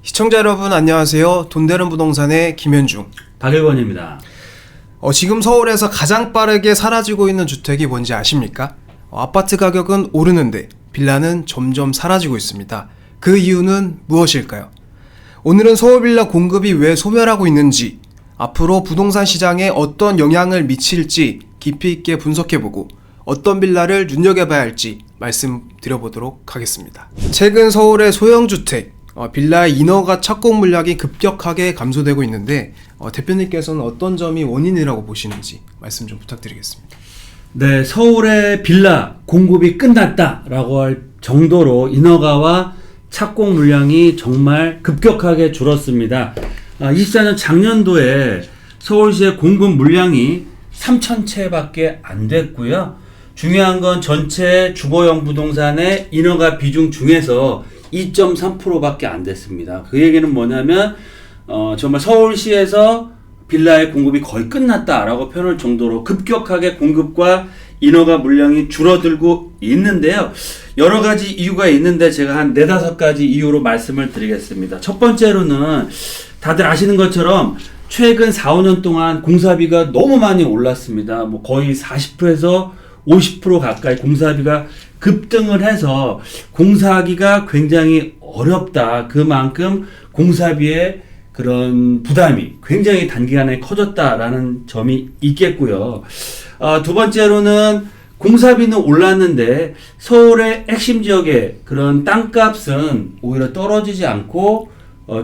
시청자 여러분 안녕하세요. 돈되는 부동산의 김현중, 박일권입니다. 지금 서울에서 가장 빠르게 사라지고 있는 주택이 뭔지 아십니까? 아파트 가격은 오르는데 빌라는 점점 사라지고 있습니다. 그 이유는 무엇일까요? 오늘은 서울 빌라 공급이 왜 소멸하고 있는지, 앞으로 부동산 시장에 어떤 영향을 미칠지 깊이 있게 분석해보고 어떤 빌라를 눈여겨봐야 할지 말씀드려보도록 하겠습니다. 최근 서울의 소형주택, 빌라의 인허가 착공 물량이 급격하게 감소되고 있는데 대표님께서는 어떤 점이 원인이라고 보시는지 말씀 좀 부탁드리겠습니다. 네, 서울의 빌라 공급이 끝났다라고 할 정도로 인허가와 착공 물량이 정말 급격하게 줄었습니다. 24년 작년도에 서울시의 공급 물량이 3,000채밖에 안 됐고요. 중요한 건 전체 주거용 부동산의 인허가 비중 중에서 2.3%밖에 안 됐습니다. 그 얘기는 뭐냐면 정말 서울시에서 빌라의 공급이 거의 끝났다라고 표현할 정도로 급격하게 공급과 인허가 물량이 줄어들고 있는데요. 여러 가지 이유가 있는데 제가 한 4-5가지 이유로 말씀을 드리겠습니다. 첫 번째로는 다들 아시는 것처럼 최근 4-5년 동안 공사비가 너무 많이 올랐습니다. 거의 40%에서 50% 가까이 공사비가 급등을 해서 공사하기가 굉장히 어렵다. 그만큼 공사비의 그런 부담이 굉장히 단기간에 커졌다라는 점이 있겠고요. 두 번째로는 공사비는 올랐는데 서울의 핵심 지역의 그런 땅값은 오히려 떨어지지 않고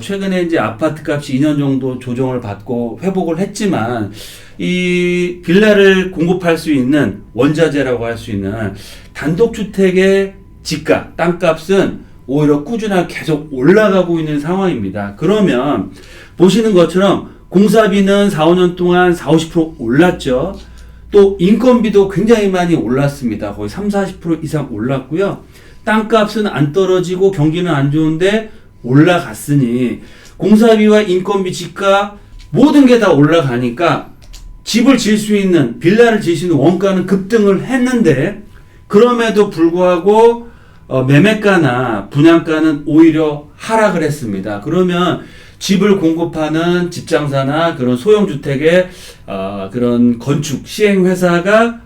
최근에 이제 아파트 값이 2년 정도 조정을 받고 회복을 했지만 이 빌라를 공급할 수 있는 원자재라고 할 수 있는 단독주택의 지가, 땅값은 오히려 꾸준하게 계속 올라가고 있는 상황입니다. 그러면 보시는 것처럼 공사비는 4-5년 동안 40-50% 올랐죠. 또 인건비도 굉장히 많이 올랐습니다. 거의 30-40% 이상 올랐고요. 땅값은 안 떨어지고 경기는 안 좋은데 올라갔으니 공사비와 인건비, 지가 모든 게 다 올라가니까 집을 지을 수 있는, 빌라를 지을 수 있는 원가는 급등을 했는데 그럼에도 불구하고 매매가나 분양가는 오히려 하락을 했습니다. 그러면 집을 공급하는 집장사나 그런 소형주택의 그런 건축 시행회사가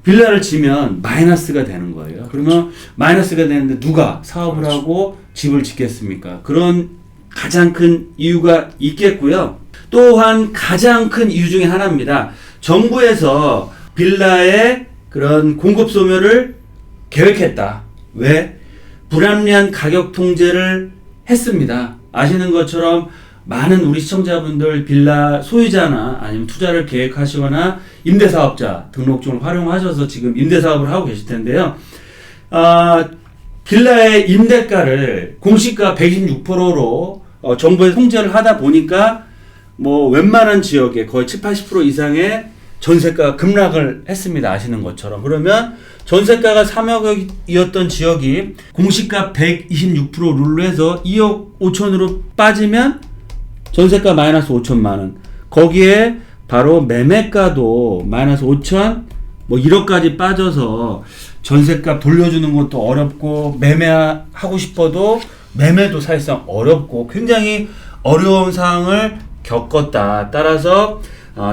빌라를 지면 마이너스가 되는 거예요. 그러면 마이너스가 되는데 누가 사업을 하고 집을 짓겠습니까? 그런 가장 큰 이유가 있겠고요. 또한 가장 큰 이유 중에 하나입니다. 정부에서 빌라의 그런 공급 소멸을 계획했다. 왜? 불합리한 가격 통제를 했습니다. 아시는 것처럼 많은 우리 시청자분들 빌라 소유자나 아니면 투자를 계획하시거나 임대사업자 등록증을 활용하셔서 지금 임대사업을 하고 계실 텐데요. 빌라의 임대가를 공시가 126%로 정부에서 통제를 하다 보니까 웬만한 지역에 거의 70-80% 이상의 전세가가 급락을 했습니다. 아시는 것처럼. 그러면 전세가가 3억이었던 지역이 공시가 126% 룰로 해서 2억 5천으로 빠지면 전세가 마이너스 5천만 원. 거기에 바로 매매가도 마이너스 5천, 1억까지 빠져서 전세값 돌려주는 것도 어렵고 매매하고 싶어도 매매도 사실상 어렵고 굉장히 어려운 상황을 겪었다. 따라서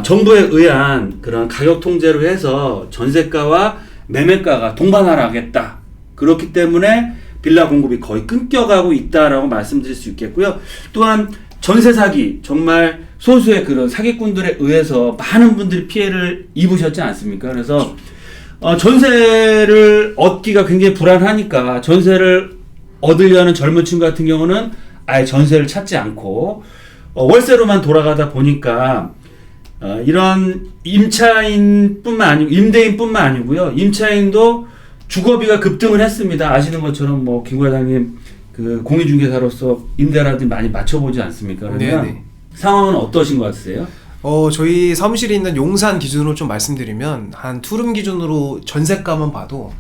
정부에 의한 그런 가격 통제로 해서 전세가와 매매가가 동반하겠다. 그렇기 때문에 빌라 공급이 거의 끊겨가고 있다라고 말씀드릴 수 있겠고요. 또한 전세 사기, 정말 소수의 그런 사기꾼들에 의해서 많은 분들이 피해를 입으셨지 않습니까? 그래서 전세를 얻기가 굉장히 불안하니까 전세를 얻으려는 젊은 친구 같은 경우는 아예 전세를 찾지 않고 월세로만 돌아가다 보니까 이런 임차인뿐만 아니고 임대인뿐만 아니고요. 임차인도 주거비가 급등을 했습니다. 아시는 것처럼 김 과장님 그 공인중개사로서 임대라든지 많이 맞춰보지 않습니까? 그러면 네네. 상황은 어떠신 것 같으세요? 저희 사무실에 있는 용산 기준으로 좀 말씀드리면 한 투룸 기준으로 전세가만 봐도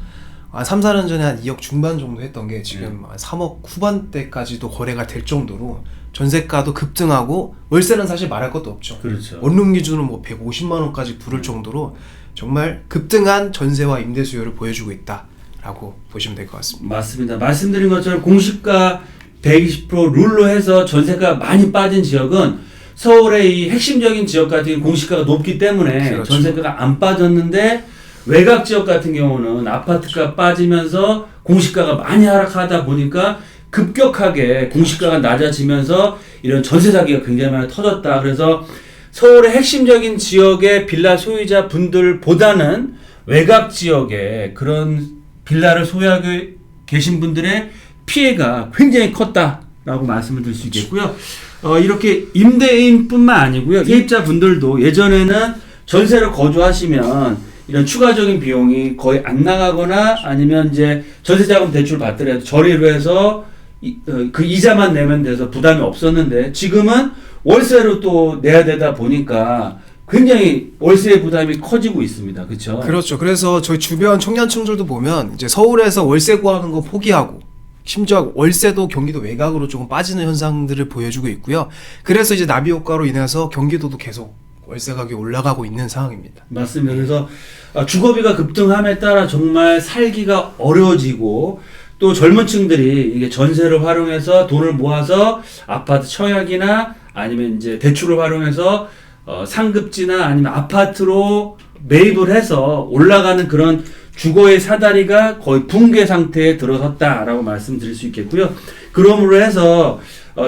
3-4년 전에 한 2억 중반 정도 했던 게 지금 3억 후반대까지도 거래가 될 정도로 전세가도 급등하고 월세는 사실 말할 것도 없죠. 그렇죠. 원룸 기준은 150만 원까지 부를 정도로 정말 급등한 전세와 임대 수요를 보여주고 있다라고 보시면 될 것 같습니다. 맞습니다. 말씀드린 것처럼 공시가 120% 룰로 해서 전세가 많이 빠진 지역은 서울의 이 핵심적인 지역 같은 경우 공시가가 높기 때문에 그렇죠. 전세가가 안 빠졌는데 외곽 지역 같은 경우는 아파트가 빠지면서 공시가가 많이 하락하다 보니까 급격하게 공시가가 낮아지면서 이런 전세 사기가 굉장히 많이 터졌다. 그래서 서울의 핵심적인 지역의 빌라 소유자 분들보다는 외곽 지역에 그런 빌라를 소유하고 계신 분들의 피해가 굉장히 컸다라고 말씀을 드릴 수 있겠고요. 이렇게 임대인뿐만 아니고요. 세입자 분들도 예전에는 전세를 거주하시면 이런 추가적인 비용이 거의 안 나가거나 아니면 이제 전세자금 대출 받더라도 저리로 해서 그 이자만 내면 돼서 부담이 없었는데 지금은 월세로 또 내야 되다 보니까 굉장히 월세 부담이 커지고 있습니다. 그렇죠? 그렇죠. 그래서 저희 주변 청년층들도 보면 이제 서울에서 월세 구하는 거 포기하고 심지어 월세도 경기도 외곽으로 조금 빠지는 현상들을 보여주고 있고요. 그래서 이제 나비 효과로 인해서 경기도도 계속 월세 가격이 올라가고 있는 상황입니다. 맞습니다. 그래서 주거비가 급등함에 따라 정말 살기가 어려워지고 또 젊은 층들이 이게 전세를 활용해서 돈을 모아서 아파트 청약이나 아니면 이제 대출을 활용해서 상급지나 아니면 아파트로 매입을 해서 올라가는 그런 주거의 사다리가 거의 붕괴 상태에 들어섰다라고 말씀드릴 수 있겠고요. 그러므로 해서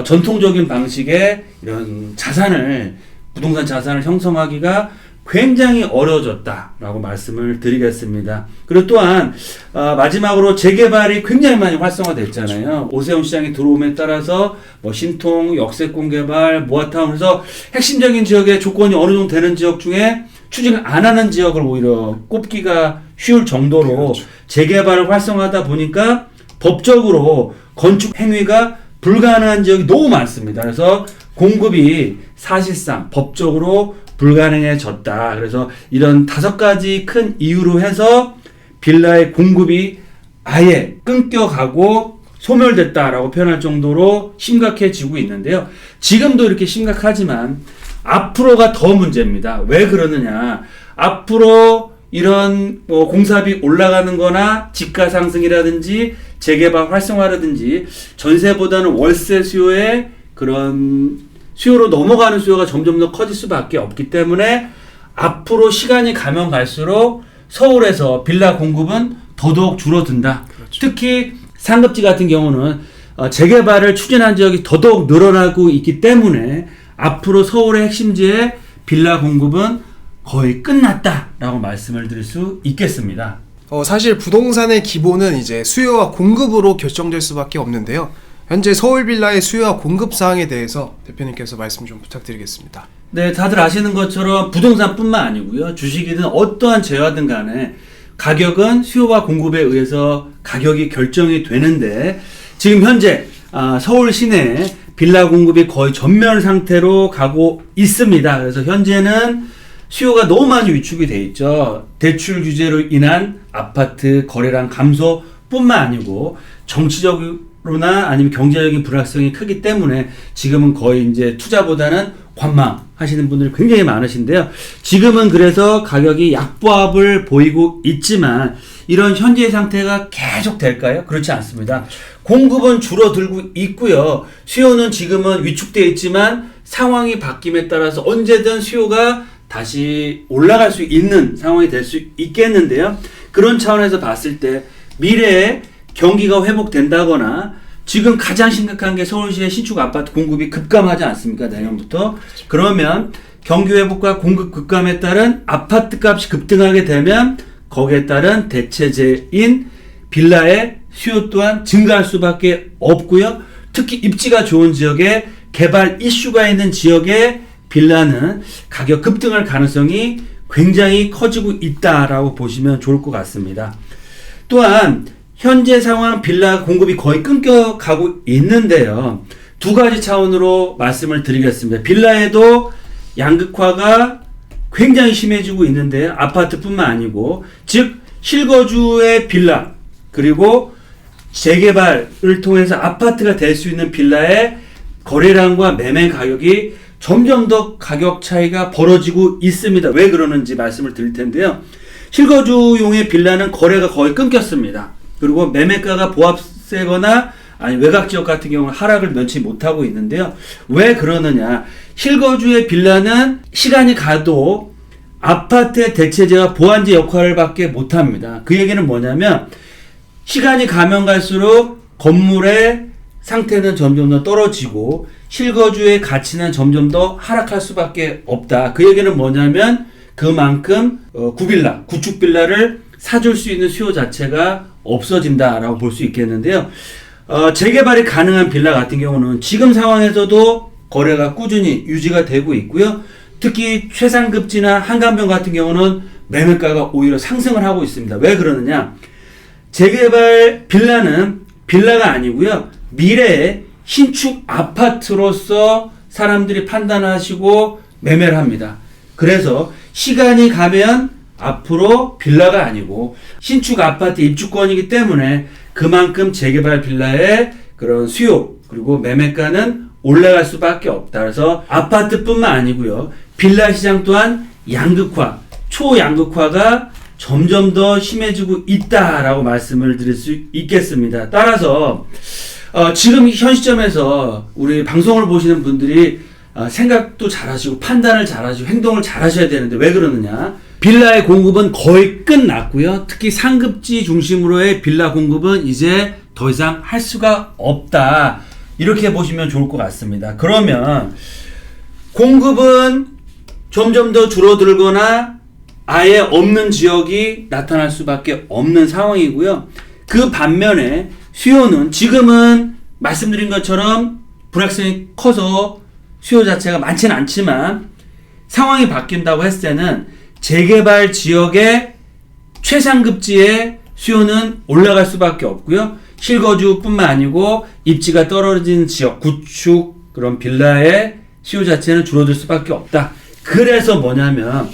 전통적인 방식의 이런 부동산 자산을 형성하기가 굉장히 어려워졌다라고 말씀을 드리겠습니다. 그리고 또한 마지막으로 재개발이 굉장히 많이 활성화됐잖아요. 오세훈 시장이 들어옴에 따라서 뭐 신통, 역세권 개발, 모아타운 그래서 핵심적인 지역의 조건이 어느 정도 되는 지역 중에 추진을 안 하는 지역을 오히려 꼽기가 쉬울 정도로 그렇죠. 재개발을 활성화하다 보니까 법적으로 건축 행위가 불가능한 지역이 너무 많습니다. 그래서 공급이 사실상 법적으로 불가능해졌다. 그래서 이런 5가지 큰 이유로 해서 빌라의 공급이 아예 끊겨가고 소멸됐다라고 표현할 정도로 심각해지고 있는데요. 지금도 이렇게 심각하지만 앞으로가 더 문제입니다. 왜 그러느냐? 앞으로 이런 공사비 올라가는 거나 집가 상승이라든지 재개발 활성화라든지 전세보다는 월세 수요의 그런 수요로 넘어가는 수요가 점점 더 커질 수밖에 없기 때문에 앞으로 시간이 가면 갈수록 서울에서 빌라 공급은 더더욱 줄어든다. 그렇죠. 특히 상급지 같은 경우는 재개발을 추진한 지역이 더더욱 늘어나고 있기 때문에 앞으로 서울의 핵심지의 빌라 공급은 거의 끝났다라고 말씀을 드릴 수 있겠습니다. 사실 부동산의 기본은 이제 수요와 공급으로 결정될 수밖에 없는데요. 현재 서울 빌라의 수요와 공급 사항에 대해서 대표님께서 말씀 좀 부탁드리겠습니다. 네, 다들 아시는 것처럼 부동산뿐만 아니고요. 주식이든 어떠한 재화든 간에 가격은 수요와 공급에 의해서 가격이 결정이 되는데 지금 현재 서울 시내 빌라 공급이 거의 전멸 상태로 가고 있습니다. 그래서 현재는 수요가 너무 많이 위축이 돼 있죠. 대출 규제로 인한 아파트 거래량 감소뿐만 아니고 정치적으로나 아니면 경제적인 불확실성이 크기 때문에 지금은 거의 이제 투자보다는 관망하시는 분들이 굉장히 많으신데요. 지금은 그래서 가격이 약보합을 보이고 있지만 이런 현재의 상태가 계속 될까요? 그렇지 않습니다. 공급은 줄어들고 있고요. 수요는 지금은 위축되어 있지만 상황이 바뀜에 따라서 언제든 수요가 다시 올라갈 수 있는 상황이 될 수 있겠는데요. 그런 차원에서 봤을 때 미래에 경기가 회복된다거나 지금 가장 심각한 게 서울시의 신축 아파트 공급이 급감하지 않습니까? 내년부터. 그러면 경기 회복과 공급 급감에 따른 아파트 값이 급등하게 되면 거기에 따른 대체재인 빌라의 수요 또한 증가할 수밖에 없고요. 특히 입지가 좋은 지역에 개발 이슈가 있는 지역에 빌라는 가격 급등할 가능성이 굉장히 커지고 있다라고 보시면 좋을 것 같습니다. 또한 현재 상황 빌라 공급이 거의 끊겨가고 있는데요. 2가지 차원으로 말씀을 드리겠습니다. 빌라에도 양극화가 굉장히 심해지고 있는데 아파트뿐만 아니고 즉 실거주의 빌라 그리고 재개발을 통해서 아파트가 될 수 있는 빌라의 거래량과 매매 가격이 점점 더 가격 차이가 벌어지고 있습니다. 왜 그러는지 말씀을 드릴 텐데요. 실거주용의 빌라는 거래가 거의 끊겼습니다. 그리고 매매가가 보합세거나 아니 외곽 지역 같은 경우는 하락을 면치 못하고 있는데요. 왜 그러느냐? 실거주의 빌라는 시간이 가도 아파트의 대체제와 보완제 역할을 밖에 못합니다. 그 얘기는 뭐냐면 시간이 가면 갈수록 건물의 상태는 점점 더 떨어지고 실거주의 가치는 점점 더 하락할 수밖에 없다. 그 얘기는 뭐냐면 그만큼 구빌라, 구축 빌라를 사줄 수 있는 수요 자체가 없어진다라고 볼 수 있겠는데요. 재개발이 가능한 빌라 같은 경우는 지금 상황에서도 거래가 꾸준히 유지가 되고 있고요. 특히 최상급지나 한강변 같은 경우는 매매가가 오히려 상승을 하고 있습니다. 왜 그러느냐? 재개발 빌라는 빌라가 아니고요. 미래의 신축 아파트로서 사람들이 판단하시고 매매를 합니다. 그래서 시간이 가면 앞으로 빌라가 아니고 신축 아파트 입주권이기 때문에 그만큼 재개발 빌라의 그런 수요 그리고 매매가는 올라갈 수밖에 없다. 그래서 아파트뿐만 아니고요. 빌라 시장 또한 양극화, 초양극화가 점점 더 심해지고 있다라고 말씀을 드릴 수 있겠습니다. 따라서 지금 현 시점에서 우리 방송을 보시는 분들이 생각도 잘하시고 판단을 잘하시고 행동을 잘하셔야 되는데 왜 그러느냐? 빌라의 공급은 거의 끝났고요. 특히 상급지 중심으로의 빌라 공급은 이제 더 이상 할 수가 없다. 이렇게 보시면 좋을 것 같습니다. 그러면 공급은 점점 더 줄어들거나 아예 없는 지역이 나타날 수밖에 없는 상황이고요. 그 반면에 수요는 지금은 말씀드린 것처럼 불확실성이 커서 수요 자체가 많지는 않지만 상황이 바뀐다고 했을 때는 재개발 지역의 최상급지의 수요는 올라갈 수밖에 없고요. 실거주뿐만 아니고 입지가 떨어진 지역, 구축, 그런 빌라의 수요 자체는 줄어들 수밖에 없다. 그래서 뭐냐면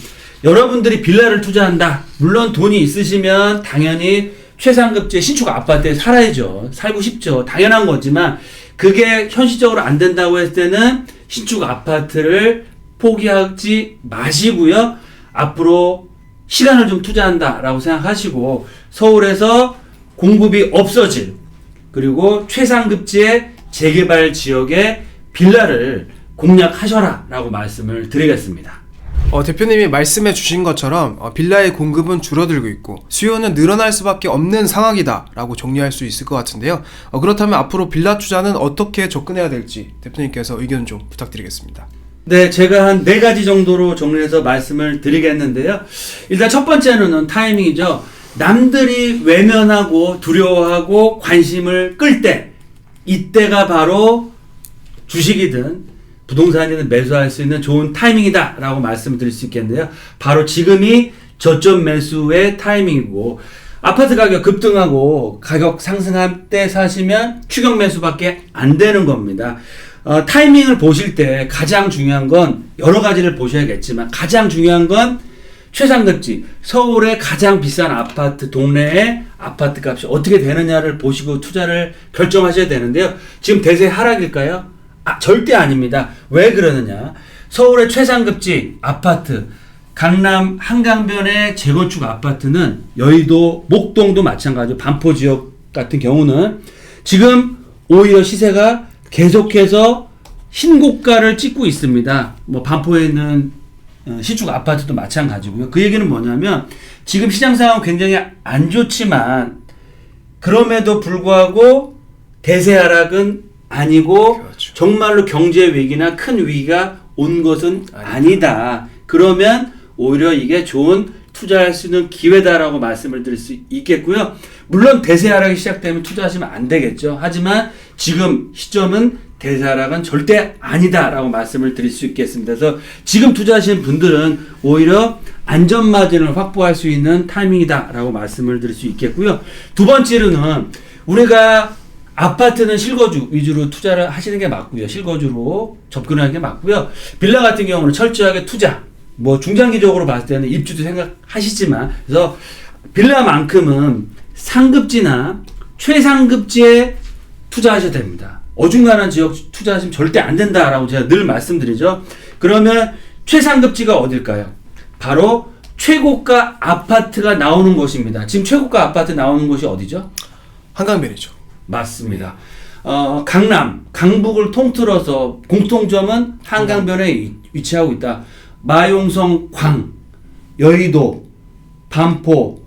여러분들이 빌라를 투자한다. 물론 돈이 있으시면 당연히 최상급지의 신축 아파트에 살아야죠. 살고 싶죠. 당연한 거지만 그게 현실적으로 안 된다고 했을 때는 신축 아파트를 포기하지 마시고요. 앞으로 시간을 좀 투자한다라고 생각하시고 서울에서 공급이 없어질 그리고 최상급지의 재개발 지역의 빌라를 공략하셔라라고 말씀을 드리겠습니다. 대표님이 말씀해 주신 것처럼 빌라의 공급은 줄어들고 있고 수요는 늘어날 수밖에 없는 상황이다 라고 정리할 수 있을 것 같은데요. 그렇다면 앞으로 빌라 투자는 어떻게 접근해야 될지 대표님께서 의견 좀 부탁드리겠습니다. 네, 제가 한 4가지 정도로 정리해서 말씀을 드리겠는데요. 일단 첫 번째는 타이밍이죠. 남들이 외면하고 두려워하고 관심을 끌 때, 이때가 바로 주식이든 부동산이든 매수할 수 있는 좋은 타이밍이다 라고 말씀을 드릴 수 있겠는데요. 바로 지금이 저점 매수의 타이밍이고 아파트 가격 급등하고 가격 상승할 때 사시면 추격 매수밖에 안 되는 겁니다. 타이밍을 보실 때 가장 중요한 건 여러 가지를 보셔야겠지만 가장 중요한 건 최상급지, 서울의 가장 비싼 아파트 동네의 아파트 값이 어떻게 되느냐를 보시고 투자를 결정하셔야 되는데요. 지금 대세 하락일까요? 절대 아닙니다. 왜 그러느냐? 서울의 최상급지 아파트, 강남 한강변의 재건축 아파트는 여의도, 목동도 마찬가지로 반포 지역 같은 경우는 지금 오히려 시세가 계속해서 신고가를 찍고 있습니다. 뭐 반포에 있는 신축 아파트도 마찬가지고요. 그 얘기는 뭐냐면 지금 시장 상황은 굉장히 안 좋지만 그럼에도 불구하고 대세 하락은 아니고 그렇죠. 정말로 경제 위기나 큰 위기가 온 것은 아니다. 그러면 오히려 이게 좋은 투자할 수 있는 기회다라고 말씀을 드릴 수 있겠고요. 물론 대세 하락이 시작되면 투자하시면 안 되겠죠. 하지만 지금 시점은 대세 하락은 절대 아니다라고 말씀을 드릴 수 있겠습니다. 그래서 지금 투자하시는 분들은 오히려 안전 마진을 확보할 수 있는 타이밍이다라고 말씀을 드릴 수 있겠고요. 두 번째로는 우리가 아파트는 실거주 위주로 투자를 하시는 게 맞고요. 실거주로 접근하는 게 맞고요. 빌라 같은 경우는 철저하게 투자, 뭐 중장기적으로 봤을 때는 입주도 생각하시지만 그래서 빌라만큼은 상급지나 최상급지에 투자하셔야 됩니다. 어중간한 지역 투자하시면 절대 안 된다라고 제가 늘 말씀드리죠. 그러면 최상급지가 어딜까요? 바로 최고가 아파트가 나오는 곳입니다. 지금 최고가 아파트 나오는 곳이 어디죠? 한강변이죠. 맞습니다. 강남, 강북을 통틀어서 공통점은 한강변에 위치하고 있다. 마용성, 광, 여의도, 반포,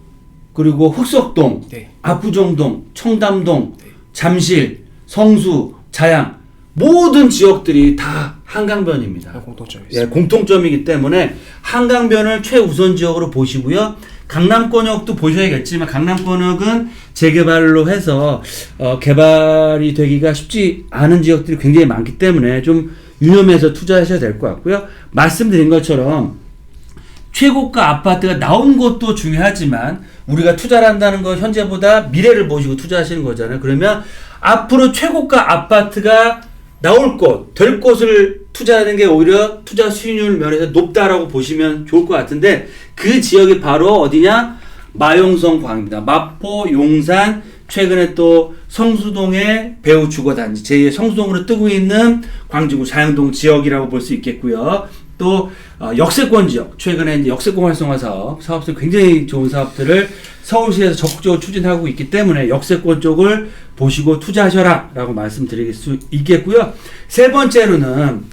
그리고 흑석동, 네. 압구정동, 청담동, 네. 잠실, 성수, 자양 모든 지역들이 다 한강변입니다. 공통점이 예, 있습니다. 공통점이기 때문에 한강변을 최우선 지역으로 보시고요. 강남권역도 보셔야겠지만 강남권역은 재개발로 해서 개발이 되기가 쉽지 않은 지역들이 굉장히 많기 때문에 좀 유념해서 투자하셔야 될 것 같고요. 말씀드린 것처럼 최고가 아파트가 나온 것도 중요하지만 우리가 투자를 한다는 건 현재보다 미래를 보시고 투자하시는 거잖아요. 그러면 앞으로 최고가 아파트가 나올 곳, 될 곳을 투자하는 게 오히려 투자 수익률 면에서 높다라고 보시면 좋을 것 같은데 그 지역이 바로 어디냐? 마용성 광입니다. 마포, 용산, 최근에 또 성수동의 배우 주거단지 제2의 성수동으로 뜨고 있는 광진구 자양동 지역이라고 볼 수 있겠고요. 또 역세권 지역, 최근에 이제 역세권 활성화 사업들 굉장히 좋은 사업들을 서울시에서 적극적으로 추진하고 있기 때문에 역세권 쪽을 보시고 투자하셔라 라고 말씀드릴 수 있겠고요. 세 번째로는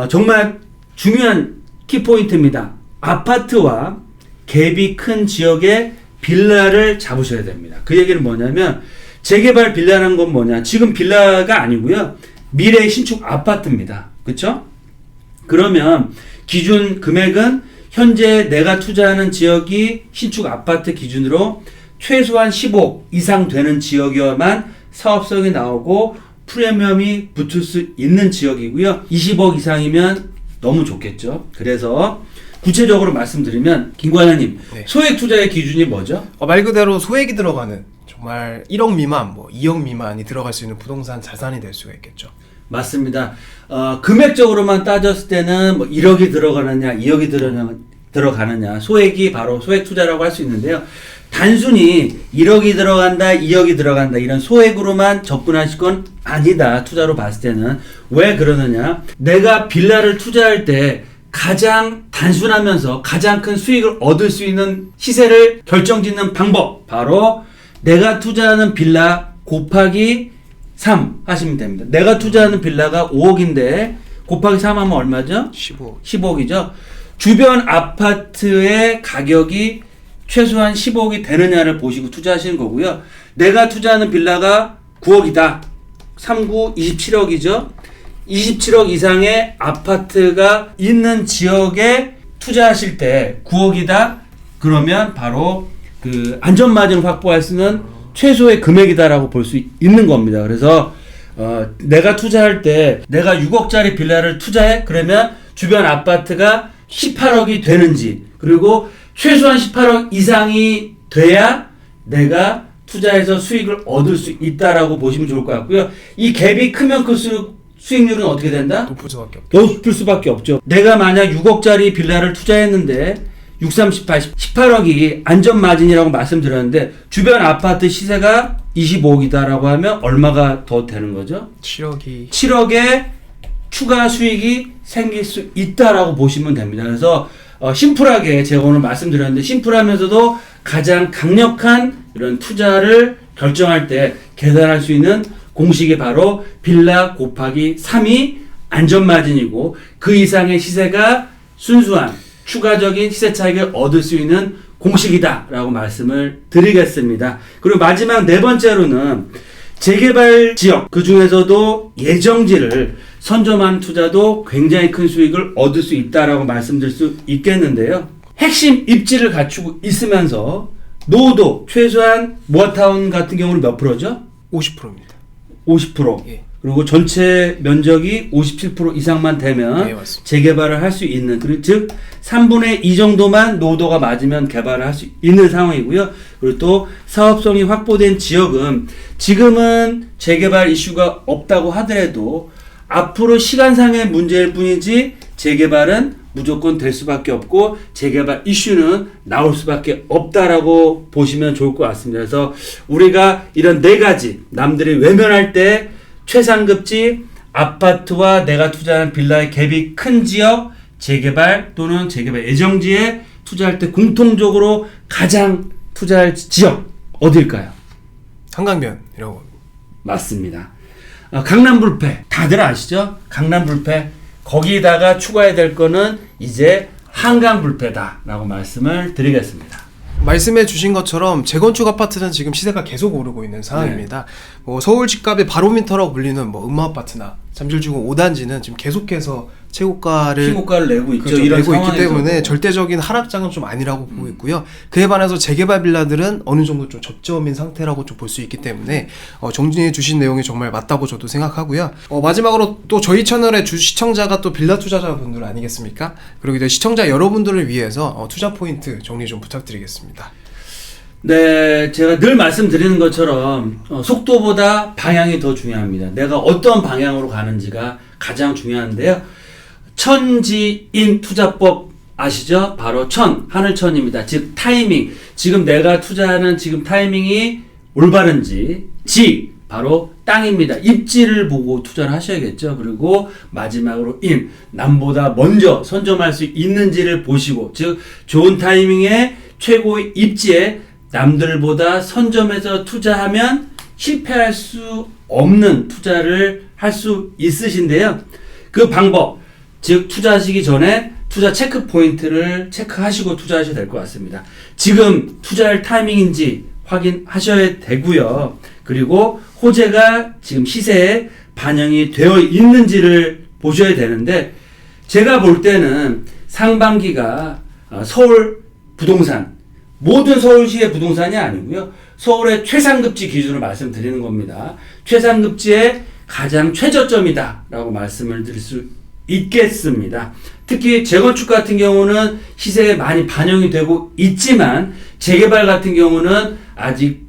정말 중요한 키포인트입니다. 아파트와 갭이 큰 지역의 빌라를 잡으셔야 됩니다. 그 얘기는 뭐냐면 재개발 빌라라는 건 뭐냐, 지금 빌라가 아니고요, 미래 신축 아파트입니다. 그렇죠? 그러면 기준 금액은 현재 내가 투자하는 지역이 신축 아파트 기준으로 최소한 10억 이상 되는 지역이어야만 사업성이 나오고 프리미엄이 붙을 수 있는 지역이고요. 20억 이상이면 너무 좋겠죠. 그래서 구체적으로 말씀드리면 김과장님, 네. 소액 투자의 기준이 뭐죠? 말 그대로 소액이 들어가는 정말 1억 미만, 2억 미만이 들어갈 수 있는 부동산 자산이 될 수가 있겠죠. 맞습니다. 금액적으로만 따졌을 때는 뭐 1억이 들어가느냐, 2억이 들어가느냐, 소액이 바로 소액 투자라고 할 수 있는데요. 단순히 1억이 들어간다, 2억이 들어간다 이런 소액으로만 접근하실 건 아니다. 투자로 봤을 때는. 왜 그러느냐? 내가 빌라를 투자할 때 가장 단순하면서 가장 큰 수익을 얻을 수 있는 시세를 결정짓는 방법, 바로 내가 투자하는 빌라 곱하기 3 하시면 됩니다. 내가 투자하는 빌라가 5억인데 곱하기 3 하면 얼마죠? 15억. 15억이죠. 주변 아파트의 가격이 최소한 15억이 되느냐를 보시고 투자하시는 거고요. 내가 투자하는 빌라가 9억이다. 39, 27억이죠. 27억 이상의 아파트가 있는 지역에 투자하실 때 9억이다. 그러면 바로 그 안전마진을 확보할 수 있는 최소의 금액이다라고 볼 수 있는 겁니다. 그래서 내가 투자할 때 내가 6억짜리 빌라를 투자해? 그러면 주변 아파트가 18억이 되는지, 그리고 최소한 18억 이상이 돼야 내가 투자해서 수익을 얻을 수 있다라고 보시면 좋을 것 같고요. 이 갭이 크면 클수록 수익률은 어떻게 된다? 높을 수밖에 없죠. 높을 수밖에 없죠. 내가 만약 6억짜리 빌라를 투자했는데 6, 3, 18, 18억이 안전마진이라고 말씀드렸는데 주변 아파트 시세가 25억이다라고 하면 얼마가 더 되는 거죠? 7억이 7억의 추가 수익이 생길 수 있다라고 보시면 됩니다. 그래서 심플하게 제가 오늘 말씀드렸는데 심플하면서도 가장 강력한 이런 투자를 결정할 때 계산할 수 있는 공식이 바로 빌라 곱하기 3이 안전마진이고 그 이상의 시세가 순수한 추가적인 시세 차익을 얻을 수 있는 공식이다 라고 말씀을 드리겠습니다. 그리고 마지막 네 번째로는 재개발 지역, 그 중에서도 예정지를 선점한 투자도 굉장히 큰 수익을 얻을 수 있다라고 말씀드릴 수 있겠는데요. 핵심 입지를 갖추고 있으면서 노후도 최소한 모아타운 같은 경우는 몇 프로죠? 50%입니다. 50%. 예. 그리고 전체 면적이 57% 이상만 되면 네, 맞습니다. 재개발을 할 수 있는, 즉 3분의 2 정도만 노후도가 맞으면 개발을 할 수 있는 상황이고요. 그리고 또 사업성이 확보된 지역은 지금은 재개발 이슈가 없다고 하더라도 앞으로 시간상의 문제일 뿐이지 재개발은 무조건 될 수밖에 없고 재개발 이슈는 나올 수밖에 없다라고 보시면 좋을 것 같습니다. 그래서 우리가 이런 네 가지, 남들이 외면할 때 최상급지, 아파트와 내가 투자하는 빌라의 갭이 큰 지역, 재개발 또는 재개발 예정지에 투자할 때 공통적으로 가장 투자할 지역 어딜까요? 한강변이라고. 맞습니다. 강남 불패 다들 아시죠? 강남 불패 거기다가 추가해야 될 거는 이제 한강 불패다라고 말씀을 드리겠습니다. 말씀해 주신 것처럼 재건축 아파트는 지금 시세가 계속 오르고 있는 상황입니다. 뭐 서울 집값의 바로미터라고 불리는 뭐 음마 아파트나 잠실주공 5단지는 지금 계속해서 최고가를 내고 있죠. 그렇죠, 이런 내고 있기 상황에서도. 때문에 절대적인 하락장은 좀 아니라고 보고 있고요. 그에 반해서 재개발 빌라들은 어느 정도 좀 저점인 상태라고 좀 볼 수 있기 때문에 정리해 주신 내용이 정말 맞다고 저도 생각하고요. 마지막으로 또 저희 채널의 주 시청자가 또 빌라 투자자분들 아니겠습니까? 그리고 이제 시청자 여러분들을 위해서 투자 포인트 정리 좀 부탁드리겠습니다. 네, 제가 늘 말씀드리는 것처럼 속도보다 방향이 더 중요합니다. 내가 어떤 방향으로 가는지가 가장 중요한데요. 천지인 투자법 아시죠? 바로 하늘천입니다. 즉 타이밍, 지금 내가 투자하는 지금 타이밍이 올바른지, 바로 땅입니다. 입지를 보고 투자를 하셔야겠죠. 그리고 마지막으로 남보다 먼저 선점할 수 있는지를 보시고, 즉 좋은 타이밍에 최고의 입지에 남들보다 선점해서 투자하면 실패할 수 없는 투자를 할 수 있으신데요. 그 방법, 즉 투자하시기 전에 투자 체크 포인트를 체크하시고 투자하셔야 될 것 같습니다. 지금 투자할 타이밍인지 확인하셔야 되고요. 그리고 호재가 지금 시세에 반영이 되어 있는지를 보셔야 되는데, 제가 볼 때는 상반기가 서울 부동산, 모든 서울시의 부동산이 아니고요. 서울의 최상급지 기준으로 말씀드리는 겁니다. 최상급지의 가장 최저점이다라고 말씀을 드릴 수 있겠습니다. 특히 재건축 같은 경우는 시세에 많이 반영이 되고 있지만 재개발 같은 경우는 아직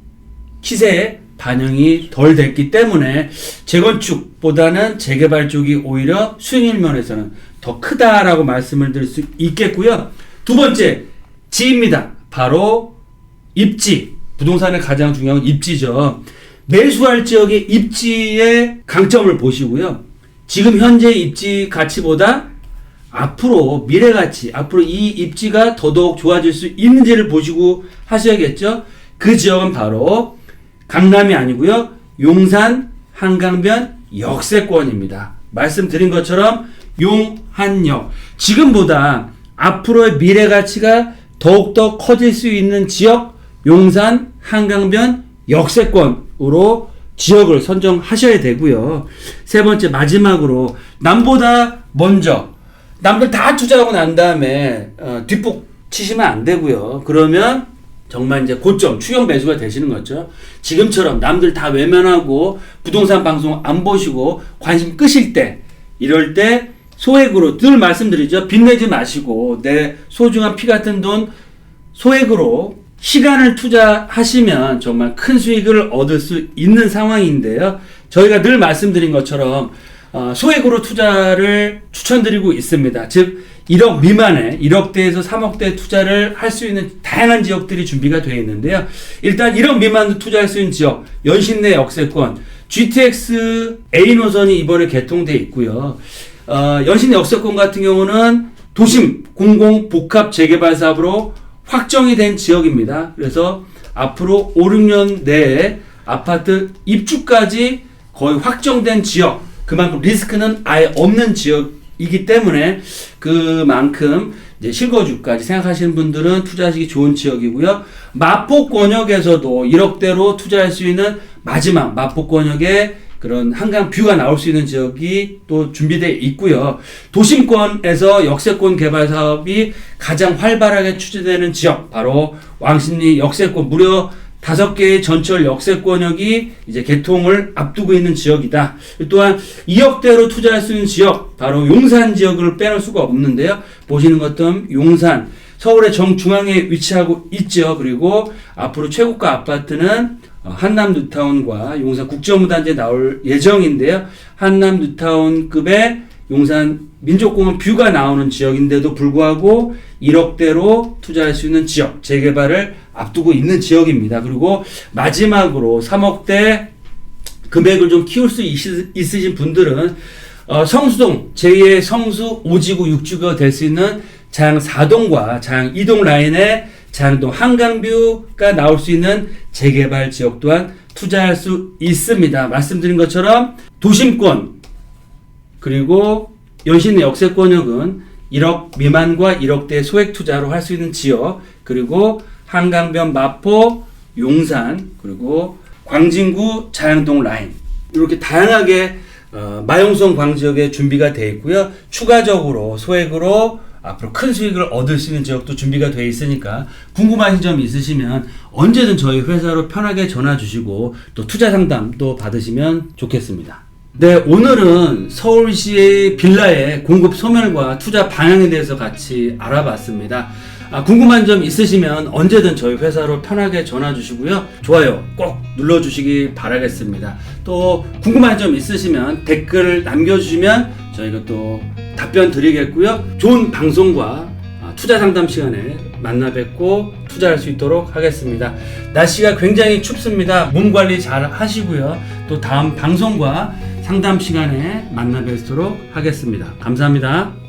시세에 반영이 덜 됐기 때문에 재건축보다는 재개발 쪽이 오히려 수익률 면에서는 더 크다라고 말씀을 드릴 수 있겠고요. 두 번째, 지입니다. 바로 입지. 부동산의 가장 중요한 입지죠. 매수할 지역의 입지의 강점을 보시고요. 지금 현재 입지 가치보다 앞으로 미래 가치, 앞으로 이 입지가 더더욱 좋아질 수 있는지를 보시고 하셔야겠죠. 그 지역은 바로 강남이 아니고요. 용산, 한강변, 역세권입니다. 말씀드린 것처럼 용한역. 지금보다 앞으로의 미래 가치가 더욱더 커질 수 있는 지역, 용산, 한강변, 역세권으로 지역을 선정하셔야 되고요. 세 번째, 마지막으로 남보다 먼저, 남들 다 투자하고 난 다음에 뒷북 치시면 안 되고요. 그러면 정말 이제 고점, 추격 매수가 되시는 거죠. 지금처럼 남들 다 외면하고 부동산 방송 안 보시고 관심 끄실 때, 이럴 때 소액으로, 늘 말씀드리죠. 빚내지 마시고 내 소중한 피 같은 돈 소액으로 시간을 투자하시면 정말 큰 수익을 얻을 수 있는 상황인데요. 저희가 늘 말씀드린 것처럼 소액으로 투자를 추천드리고 있습니다. 즉 1억 미만의 1억대에서 3억대 투자를 할 수 있는 다양한 지역들이 준비가 되어 있는데요. 일단 1억 미만도 투자할 수 있는 지역, 연신내 역세권, GTX A 노선이 이번에 개통돼 있고요. 연신내 역세권 같은 경우는 도심 공공 복합 재개발 사업으로 확정이 된 지역입니다. 그래서 앞으로 5, 6년 내에 아파트 입주까지 거의 확정된 지역, 그만큼 리스크는 아예 없는 지역이기 때문에 그만큼 이제 실거주까지 생각하시는 분들은 투자하시기 좋은 지역이고요. 마포권역에서도 1억대로 투자할 수 있는 마지막 마포권역에 그런 한강 뷰가 나올 수 있는 지역이 또 준비되어 있고요. 도심권에서 역세권 개발 사업이 가장 활발하게 추진되는 지역, 바로 왕십리 역세권, 무려 5개의 전철 역세권역이 이제 개통을 앞두고 있는 지역이다. 또한 2억대로 투자할 수 있는 지역, 바로 용산 지역을 빼놓을 수가 없는데요. 보시는 것처럼 용산, 서울의 정중앙에 위치하고 있죠. 그리고 앞으로 최고가 아파트는 한남 뉴타운과 용산 국제무단지에 나올 예정인데요. 한남 뉴타운급의 용산 민족공원 뷰가 나오는 지역인데도 불구하고 1억대로 투자할 수 있는 지역, 재개발을 앞두고 있는 지역입니다. 그리고 마지막으로 3억대 금액을 좀 키울 수 있으신 분들은 성수동 제2의 성수 5지구 6지구가 될 수 있는 자양 4동과 자양 2동 라인의 자양동 한강뷰가 나올 수 있는 재개발 지역 또한 투자할 수 있습니다. 말씀드린 것처럼 도심권 그리고 연신내 역세권역은 1억 미만과 1억대 소액 투자로 할 수 있는 지역, 그리고 한강변, 마포, 용산, 그리고 광진구, 자양동 라인, 이렇게 다양하게 마용성 광지역에 준비가 되어 있고요. 추가적으로 소액으로 앞으로 큰 수익을 얻을 수 있는 지역도 준비가 되어 있으니까 궁금하신 점 있으시면 언제든 저희 회사로 편하게 전화 주시고 또 투자 상담도 받으시면 좋겠습니다. 네, 오늘은 서울시의 빌라의 공급 소멸과 투자 방향에 대해서 같이 알아봤습니다. 궁금한 점 있으시면 언제든 저희 회사로 편하게 전화 주시고요. 좋아요 꼭 눌러주시기 바라겠습니다. 또 궁금한 점 있으시면 댓글 남겨주시면 저희가 또 답변 드리겠고요. 좋은 방송과 투자 상담 시간에 만나 뵙고 투자할 수 있도록 하겠습니다. 날씨가 굉장히 춥습니다. 몸 관리 잘 하시고요. 또 다음 방송과 상담 시간에 만나 뵙도록 하겠습니다. 감사합니다.